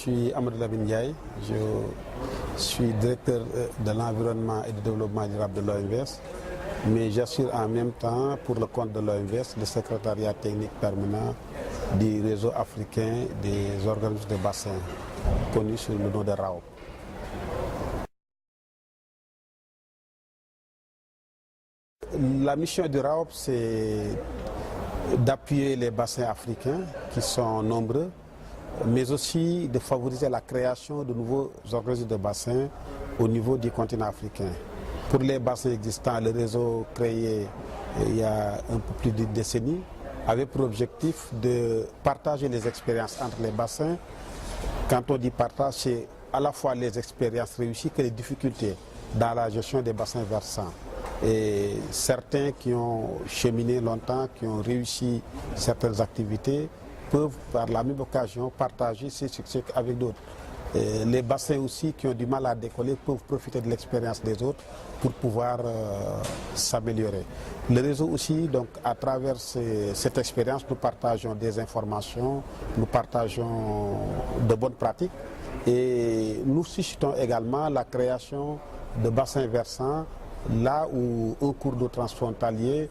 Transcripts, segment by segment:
Je suis Amadou Lamine Ndiaye, je suis directeur de l'environnement et du développement durable de l'OMVS, mais j'assure en même temps pour le compte de l'OMVS le secrétariat technique permanent du réseau africain des organismes de bassin, connu sous le nom de RAOP. La mission du RAOP, c'est d'appuyer les bassins africains qui sont nombreux, mais aussi de favoriser la création de nouveaux organismes de bassins au niveau du continent africain. Pour les bassins existants, le réseau créé il y a un peu plus d'une décennie avait pour objectif de partager les expériences entre les bassins. Quand on dit partage, c'est à la fois les expériences réussies que les difficultés dans la gestion des bassins versants. Et certains qui ont cheminé longtemps, qui ont réussi certaines activités, peuvent par la même occasion partager ces succès avec d'autres. Les bassins aussi qui ont du mal à décoller peuvent profiter de l'expérience des autres pour pouvoir s'améliorer. Le réseau aussi, donc, à travers cette expérience, nous partageons des informations, nous partageons de bonnes pratiques et nous suscitons également la création de bassins versants là où un cours d'eau transfrontalier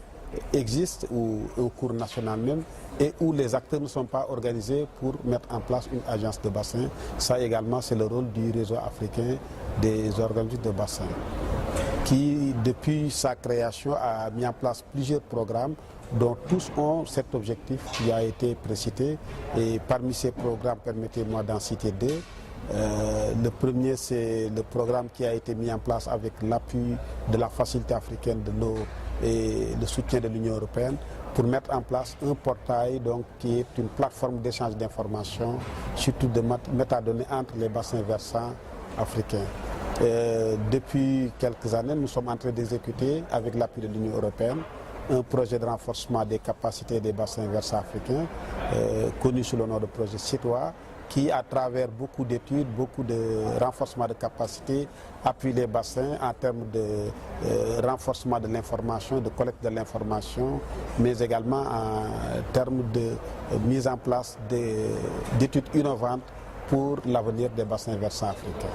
existe, ou un cours national même, et où les acteurs ne sont pas organisés pour mettre en place une agence de bassin. Ça également, c'est le rôle du réseau africain des organismes de bassin, qui, depuis sa création, a mis en place plusieurs programmes dont tous ont cet objectif qui a été précité. Et parmi ces programmes, permettez-moi d'en citer deux. Le premier, c'est le programme qui a été mis en place avec l'appui de la Facilité africaine de l'eau et le soutien de l'Union européenne pour mettre en place un portail donc, qui est une plateforme d'échange d'informations, surtout de métadonnées entre les bassins versants africains. Depuis quelques années, nous sommes en train d'exécuter, avec l'appui de l'Union européenne, un projet de renforcement des capacités des bassins versants africains, connu sous le nom de projet CITOA, qui, à travers beaucoup d'études, beaucoup de renforcement de capacités, appuie les bassins en termes de renforcement de l'information, de collecte de l'information, mais également en termes de mise en place d'études innovantes pour l'avenir des bassins versants africains.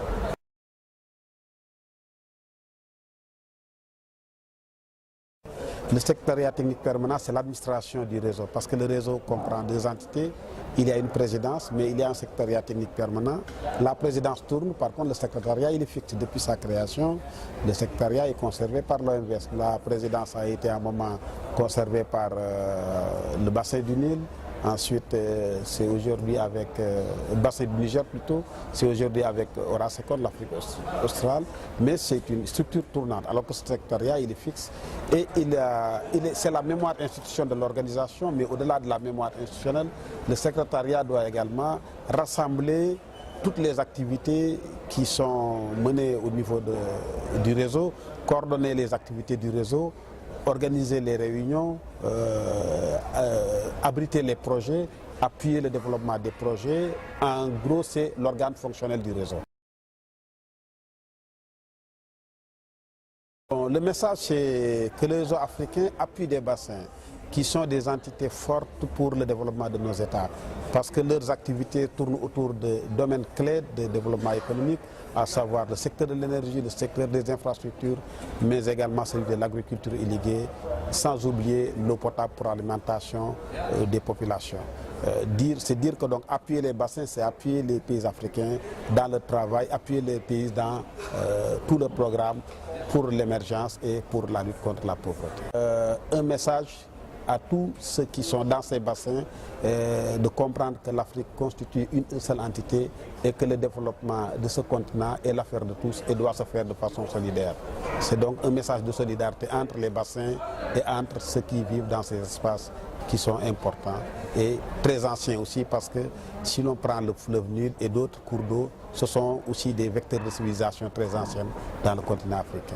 Le secrétariat technique permanent, c'est l'administration du réseau, parce que le réseau comprend deux entités. Il y a une présidence, mais il y a un secrétariat technique permanent. La présidence tourne, par contre le secrétariat il est fixe depuis sa création. Le secrétariat est conservé par l'OMVS. La présidence a été à un moment conservée par le bassin du Nil. Ensuite, c'est aujourd'hui avec le bassin du Niger plutôt, c'est aujourd'hui avec Orasecon, l'Afrique australe, mais c'est une structure tournante, alors que ce secrétariat il est fixe et c'est la mémoire institutionnelle de l'organisation, mais au-delà de la mémoire institutionnelle, le secrétariat doit également rassembler toutes les activités qui sont menées au niveau du réseau, coordonner les activités du réseau, organiser les réunions, abriter les projets, appuyer le développement des projets. En gros, c'est l'organe fonctionnel du réseau. Le message, c'est que le réseau africain appuie des bassins qui sont des entités fortes pour le développement de nos États, parce que leurs activités tournent autour de domaines clés de développement économique, à savoir le secteur de l'énergie, le secteur des infrastructures, mais également celui de l'agriculture irriguée, sans oublier l'eau potable pour l'alimentation des populations. C'est dire que donc appuyer les bassins, c'est appuyer les pays africains dans le travail, appuyer les pays dans tout le programme pour l'émergence et pour la lutte contre la pauvreté. Un message à tous ceux qui sont dans ces bassins de comprendre que l'Afrique constitue une seule entité et que le développement de ce continent est l'affaire de tous et doit se faire de façon solidaire. C'est donc un message de solidarité entre les bassins et entre ceux qui vivent dans ces espaces qui sont importants et très anciens aussi, parce que si l'on prend le fleuve Nil et d'autres cours d'eau, ce sont aussi des vecteurs de civilisation très anciennes dans le continent africain.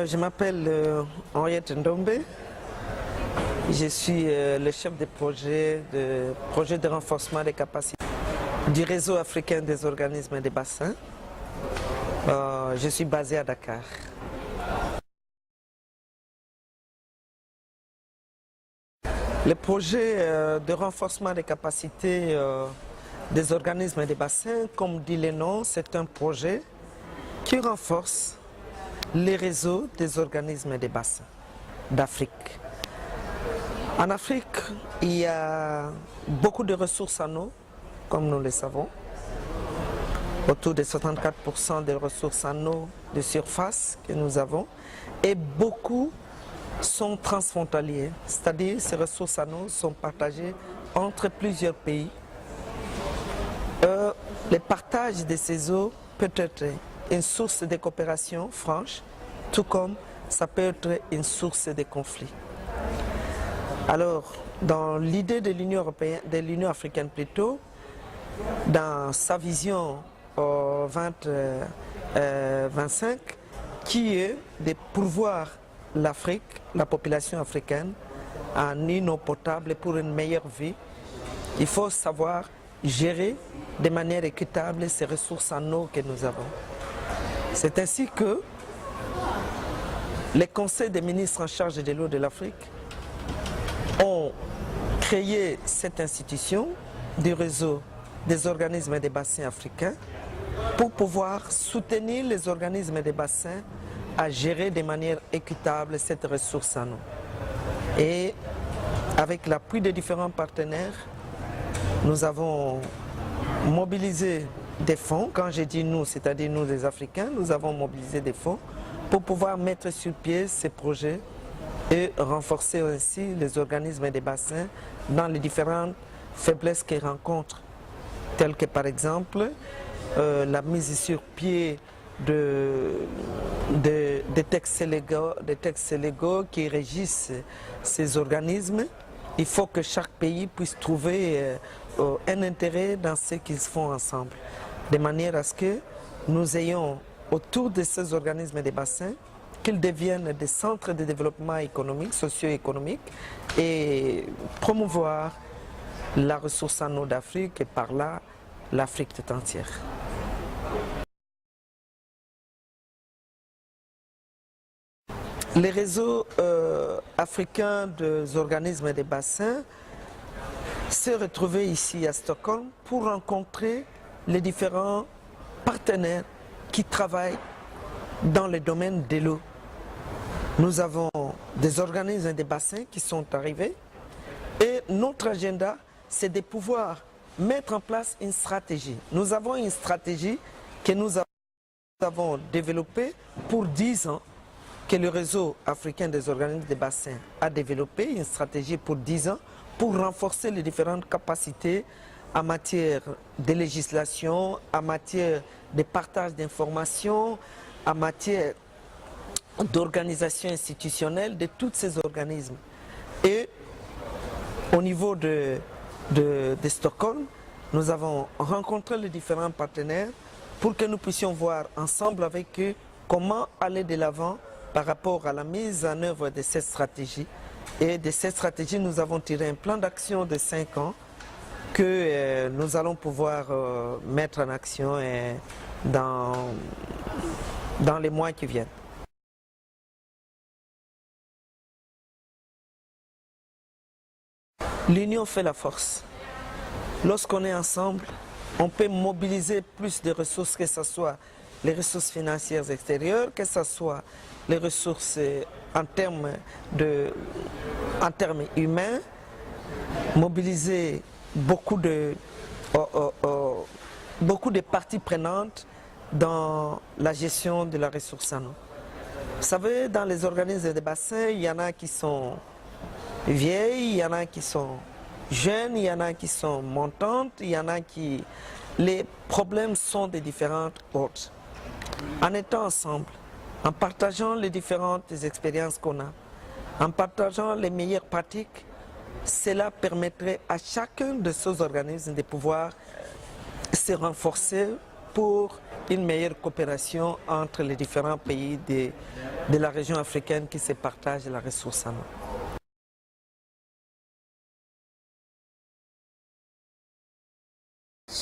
Je m'appelle Henriette Ndombe. Je suis le chef de projet de renforcement des capacités du réseau africain des organismes des bassins. Je suis basé à Dakar. Le projet de renforcement des capacités des organismes et des bassins, comme dit le nom, c'est un projet qui renforce les réseaux des organismes et des bassins d'Afrique. En Afrique, il y a beaucoup de ressources en eau, comme nous le savons. Autour de 64% des ressources en eau de surface que nous avons. Et beaucoup sont transfrontaliers, c'est-à-dire ces ressources en eau sont partagées entre plusieurs pays. Le partage de ces eaux peut être une source de coopération franche, tout comme ça peut être une source de conflit. Alors, dans l'idée de l'Union européenne, de l'Union africaine plutôt, dans sa vision 2025, qui est de pourvoir l'Afrique, la population africaine, en une eau potable pour une meilleure vie, il faut savoir gérer de manière équitable ces ressources en eau que nous avons. C'est ainsi que les conseils des ministres en charge de l'eau de l'Afrique ont créé cette institution du réseau des organismes et des bassins africains pour pouvoir soutenir les organismes et des bassins à gérer de manière équitable cette ressource en eau. Et avec l'appui des différents partenaires, nous avons mobilisé des fonds. Quand je dis nous, c'est-à-dire nous les Africains, nous avons mobilisé des fonds pour pouvoir mettre sur pied ces projets et renforcer ainsi les organismes et des bassins dans les différentes faiblesses qu'ils rencontrent, telles que par exemple la mise sur pied des textes légaux qui régissent ces organismes. Il faut que chaque pays puisse trouver un intérêt dans ce qu'ils font ensemble, de manière à ce que nous ayons autour de ces organismes et des bassins qu'ils deviennent des centres de développement économique, socio-économique et promouvoir la ressource en eau d'Afrique et par là l'Afrique tout entière. Les réseaux africains des organismes et des bassins s'est retrouvé ici à Stockholm pour rencontrer les différents partenaires qui travaillent dans le domaine de l'eau. Nous avons des organismes et des bassins qui sont arrivés et notre agenda, c'est de pouvoir mettre en place une stratégie. Nous avons une stratégie que nous avons développée pour 10 ans, que le réseau africain des organismes des bassins a développé, une stratégie pour 10 ans, pour renforcer les différentes capacités en matière de législation, en matière de partage d'informations, en matière d'organisation institutionnelle de tous ces organismes. Et au niveau de Stockholm, nous avons rencontré les différents partenaires pour que nous puissions voir ensemble avec eux comment aller de l'avant par rapport à la mise en œuvre de cette stratégie. Et de cette stratégie, nous avons tiré un plan d'action de 5 ans que nous allons pouvoir mettre en action dans les mois qui viennent. L'union fait la force. Lorsqu'on est ensemble, on peut mobiliser plus de ressources, que ce soit les ressources financières extérieures, que ce soit les ressources en termes humains, mobiliser beaucoup de parties prenantes dans la gestion de la ressource en eau. Vous savez, dans les organismes de bassins, il y en a qui sont vieilles, il y en a qui sont jeunes, il y en a qui sont montantes, il y en a qui... Les problèmes sont de différentes ordres. En étant ensemble, en partageant les différentes expériences qu'on a, en partageant les meilleures pratiques, cela permettrait à chacun de ces organismes de pouvoir se renforcer pour une meilleure coopération entre les différents pays de la région africaine qui se partagent la ressource en eau.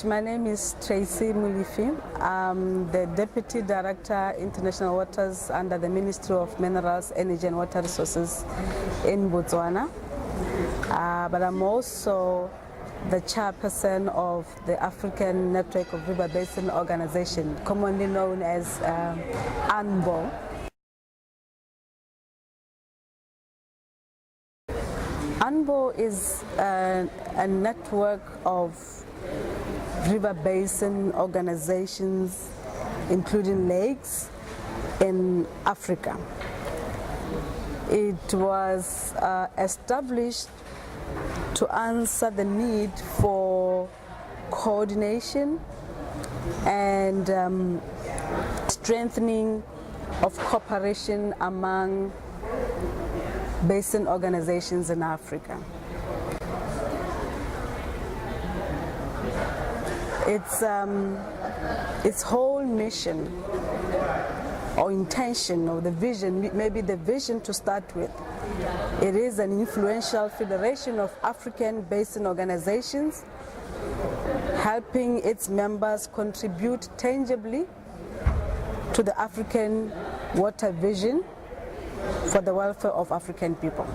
My name is Tracy Mulifi. I'm the Deputy Director, International Waters under the Ministry of Minerals, Energy and Water Resources in Botswana. but I'm also the chairperson of the African Network of River Basin Organization, commonly known as ANBO. ANBO is a network of river basin organizations, including lakes, in Africa. It was established to answer the need for coordination and strengthening of cooperation among basin organizations in Africa. Its whole mission or intention or the vision, maybe the vision to start with, it is an influential federation of African basin organizations, helping its members contribute tangibly to the African water vision for the welfare of African people.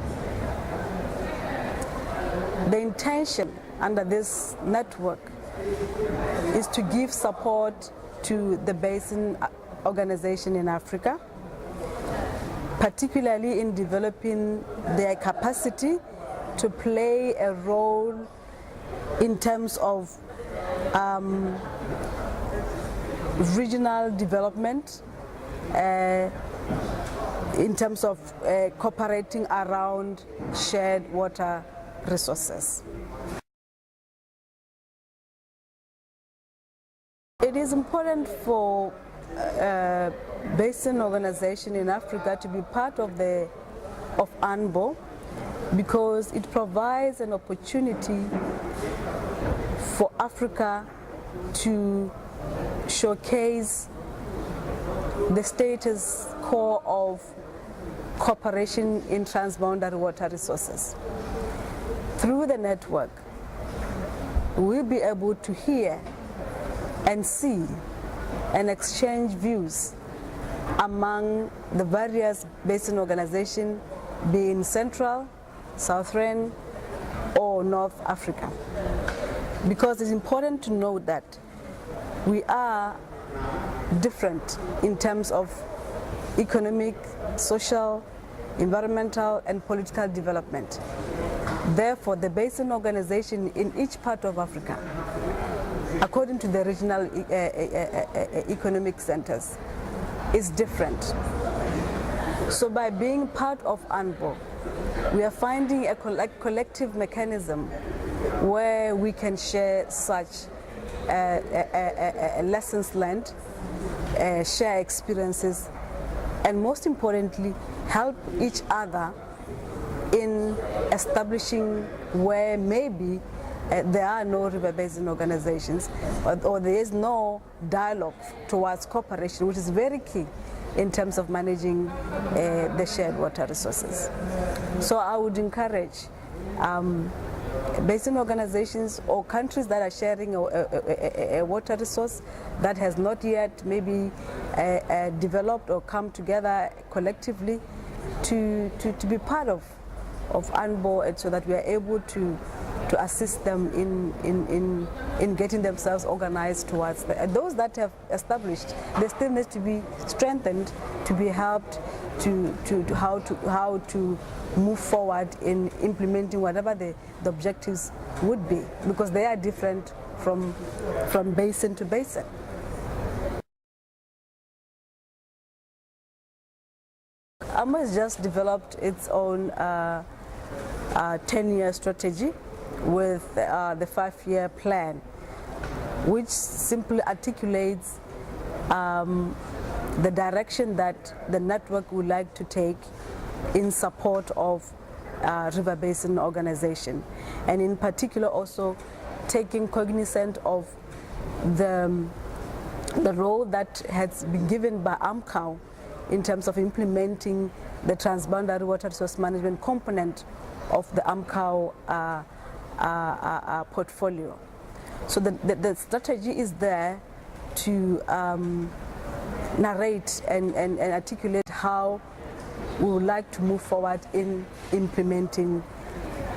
The intention under this network is to give support to the basin organization in Africa, particularly in developing their capacity to play a role in terms of regional development, in terms of cooperating around shared water resources. It is important for basin organization in Africa to be part of ANBO because it provides an opportunity for Africa to showcase the status quo of cooperation in transboundary water resources. Through the network, we'll be able to hear and see and exchange views among the various basin organizations, being Central, Southern, or North Africa. Because it's important to note that we are different in terms of economic, social, environmental, and political development. Therefore, the basin organization in each part of Africa, according to the regional economic centers, is different. So by being part of ANBO, we are finding a collective mechanism where we can share such lessons learned, share experiences, and most importantly, help each other in establishing where maybe there are no river basin organizations or there is no dialogue towards cooperation, which is very key in terms of managing the shared water resources. So I would encourage basin organizations or countries that are sharing a water resource that has not yet maybe developed or come together collectively to be part of ANBO, and so that we are able to assist them in getting themselves organized towards that. And those that have established, they still need to be strengthened, to be helped to how to move forward in implementing whatever the objectives would be, because they are different from basin to basin. ANBO has just developed its own 10-year strategy with the 5-year plan, which simply articulates the direction that the network would like to take in support of river basin organization, and in particular also taking cognizance of the role that has been given by AMCOW in terms of implementing the transboundary water resource management component of the AMCOW portfolio. So the strategy is there to narrate and articulate how we would like to move forward in implementing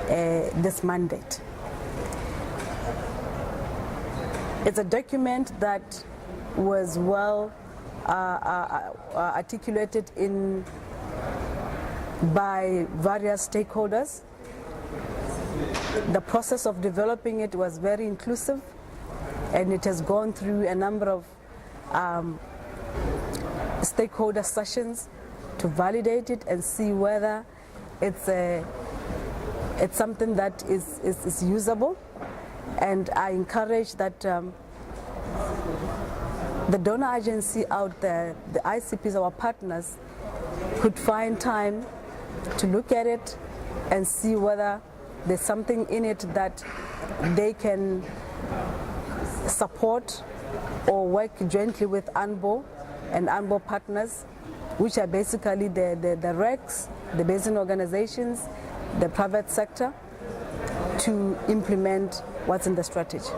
this mandate. It's a document that was well articulated by various stakeholders. The process of developing it was very inclusive, and it has gone through a number of stakeholder sessions to validate it and see whether it's something that is usable. And I encourage that the donor agency out there, the ICPs, our partners, could find time to look at it and see whether there's something in it that they can support or work jointly with ANBO and ANBO partners, which are basically the RECs, the basin organizations, the private sector, to implement what's in the strategy.